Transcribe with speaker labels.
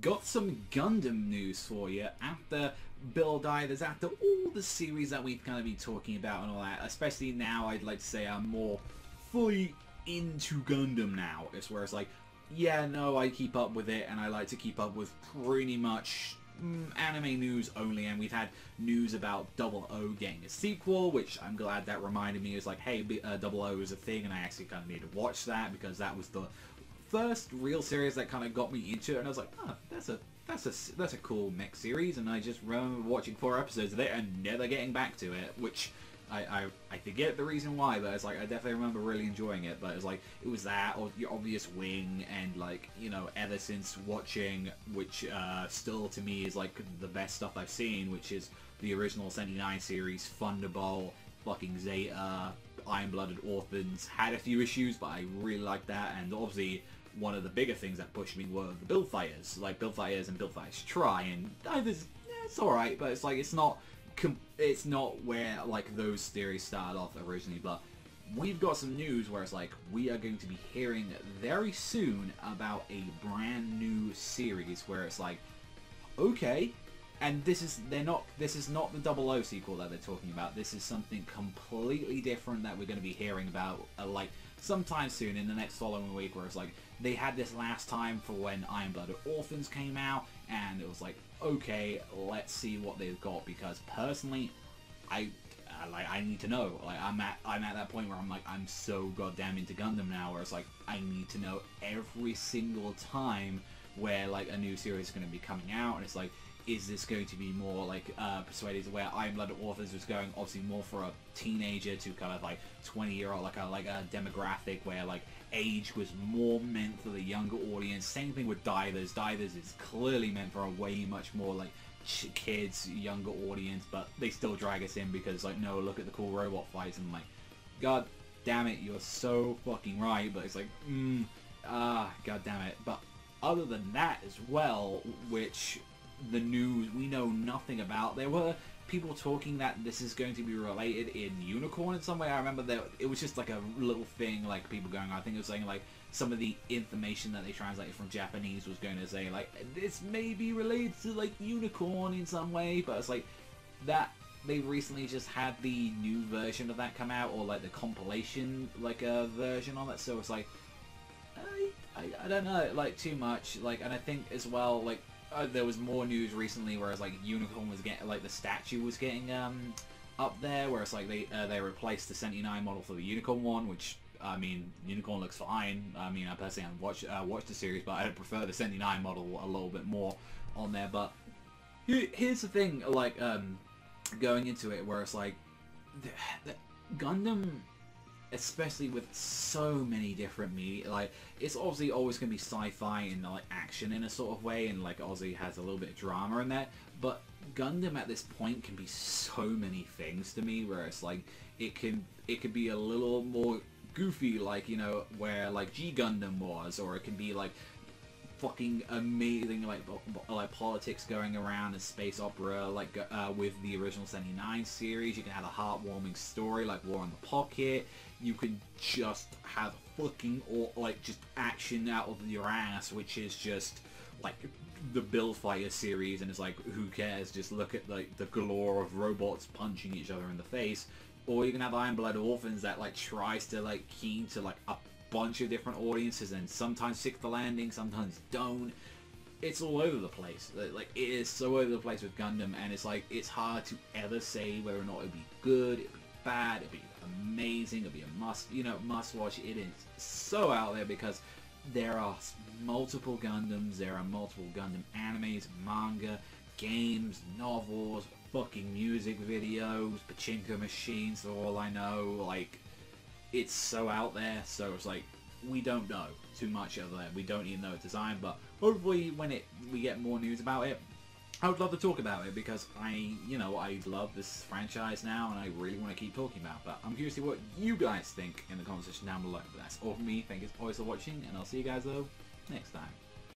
Speaker 1: got some Gundam news for you after Bill Divers, after all the series that we've kind of been talking about and all that. Especially now, I'd like to say I'm more fully into Gundam now. It's where it's like, yeah, no, I keep up with it, and I like to keep up with pretty much anime news only. And we've had news about Double O getting a sequel, which I'm glad that reminded me. Is like, hey, Double O is a thing, and I actually kind of need to watch that because that was the first real series that kind of got me into it, and I was like, oh, that's a cool mech series, and I just remember watching 4 episodes of it and never getting back to it, which I forget the reason why, but it's like I definitely remember really enjoying it. But it's like it was that, or your obvious Wing, and like, you know, ever since watching, which still to me is like the best stuff I've seen, which is the original 79 series, Thunderbolt, fucking Zeta, Iron-Blooded Orphans. Had a few issues, but I really liked that. And obviously one of the bigger things that pushed me were the Build Fighters, like Build Fighters and Build Fighters Try, and it's alright, but it's like it's not where like those series started off originally. But we've got some news where it's like we are going to be hearing very soon about a brand new series where it's like, okay, and this is not the Double O sequel that they're talking about. This is something completely different that we're going to be hearing about like sometime soon in the next following week, where it's like they had this last time for when Iron-Blooded Orphans came out, and it was like, okay, let's see what they've got, because personally I need to know. Like I'm at that point where I'm like, I'm so goddamn into Gundam now, where it's like I need to know every single time where like a new series is going to be coming out. And it's like, is this going to be more like Persuaded, where Iron-Blooded Authors was going obviously more for a teenager to kind of like 20-year-old, like a demographic where like age was more meant for the younger audience. Same thing with Divers. Divers is clearly meant for a way much more like kids, younger audience, but they still drag us in because like, no, look at the cool robot fights, and I'm like, god damn it, you're so fucking right. But it's like, god damn it. But other than that as well, which the news we know nothing about, there were people talking that this is going to be related in Unicorn in some way. I remember that it was just like a little thing, like people going, I think it was saying like some of the information that they translated from Japanese was going to say like this may be related to like Unicorn in some way. But it's like that they recently just had the new version of that come out, or like the compilation like a version of it. So it's like I don't know, like too much. Like, and I think as well, like there was more news recently where it's like Unicorn was getting, like the statue was getting up there, where it's like they replaced the 79 model for the Unicorn one, which I mean, Unicorn looks fine. I mean, I personally haven't watched the series, but I prefer the 79 model a little bit more on there. But here's the thing, like going into it, where it's like the Gundam, especially with so many different media, like it's obviously always going to be sci-fi and like action in a sort of way, and like obviously has a little bit of drama in that, but Gundam at this point can be so many things to me, where it's like it could be a little more goofy, like, you know, where like G Gundam was, or it can be like fucking amazing, like politics going around, a space opera like with the original 79 series. You can have a heartwarming story like War in the Pocket. You can just have fucking like just action out of your ass, which is just like the Build Fighter series, and it's like, who cares, just look at like the galore of robots punching each other in the face. Or you can have Iron-Blooded Orphans that like tries to like keen to like a bunch of different audiences, and sometimes stick the landing, sometimes don't. It's all over the place. Like it is so over the place with Gundam, and it's like it's hard to ever say whether or not it'd be good, it'd be bad, it'd be amazing, it'd be a must watch. It is so out there because there are multiple Gundams, there are multiple Gundam animes, manga, games, novels, fucking music videos, pachinko machines for all I know. Like, it's so out there, so it's like we don't know too much of that. We don't even know its design, but hopefully when we get more news about it, I would love to talk about it, because I love this franchise now, and I really want to keep talking about it. But I'm curious to see what you guys think in the comment section down below. But that's all from me. Thank you always for watching, and I'll see you guys though next time.